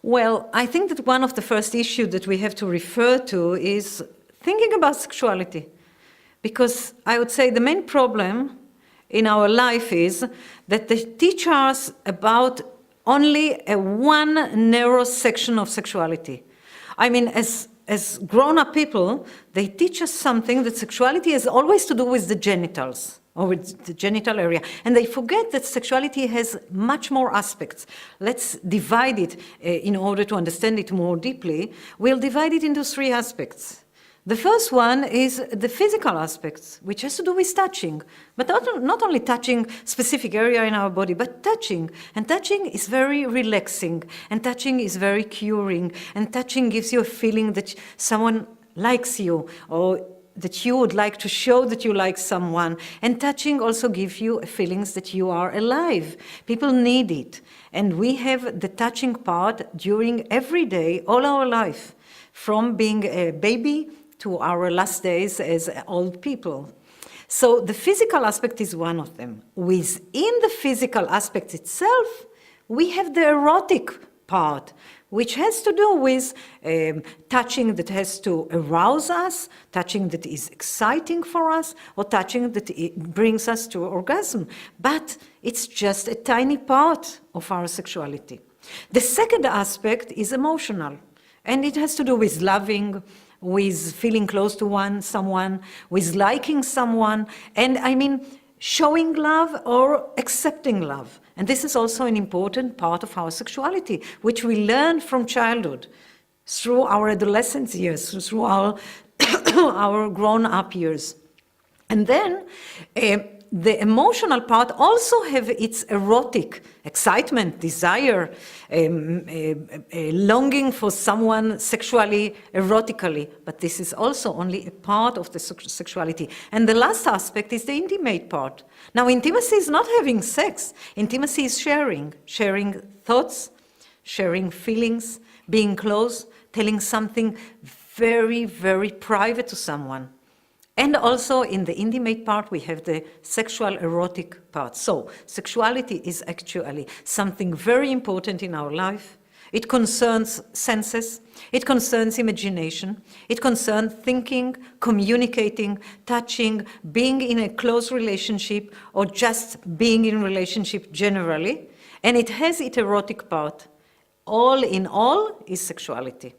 Well, I think that one of the first issues that we have to refer to is thinking about sexuality. Because I would say the main problem in our life is that they teach us about only one narrow section of sexuality. I mean, as grown-up people, they teach us something that sexuality has always to do with the genitals, or with the genital area. And they forget that sexuality has much more aspects. Let's divide it in order to understand it more deeply. We'll divide it into three aspects. The first one is the physical aspects, which has to do with touching, but not only touching specific area in our body, but touching. And touching is very relaxing, and touching is very curing, and touching gives you a feeling that someone likes you, or that you would like to show that you like someone. And touching also gives you feelings that you are alive. People need it. And we have the touching part during every day, all our life, from being a baby to our last days as old people. So the physical aspect is one of them. Within the physical aspect itself, we have the erotic part, which has to do with touching that has to arouse us, touching that is exciting for us, or touching that it brings us to orgasm. But it's just a tiny part of our sexuality. The second aspect is emotional, and it has to do with loving, with feeling close to someone, with liking someone, and I mean, showing love or accepting love. And this is also an important part of our sexuality, which we learn from childhood, through our adolescence years, through our, our grown-up years. And then the emotional part also have its erotic excitement, desire, longing for someone sexually, erotically, but this is also only a part of the sexuality. And the last aspect is the intimate part. Now, intimacy is not having sex. Intimacy is sharing thoughts, sharing feelings, being close, telling something very, very private to someone. And also in the intimate part, we have the sexual erotic part. So sexuality is actually something very important in our life. It concerns senses, it concerns imagination, it concerns thinking, communicating, touching, being in a close relationship, or just being in a relationship generally. And it has its erotic part. All in all is sexuality.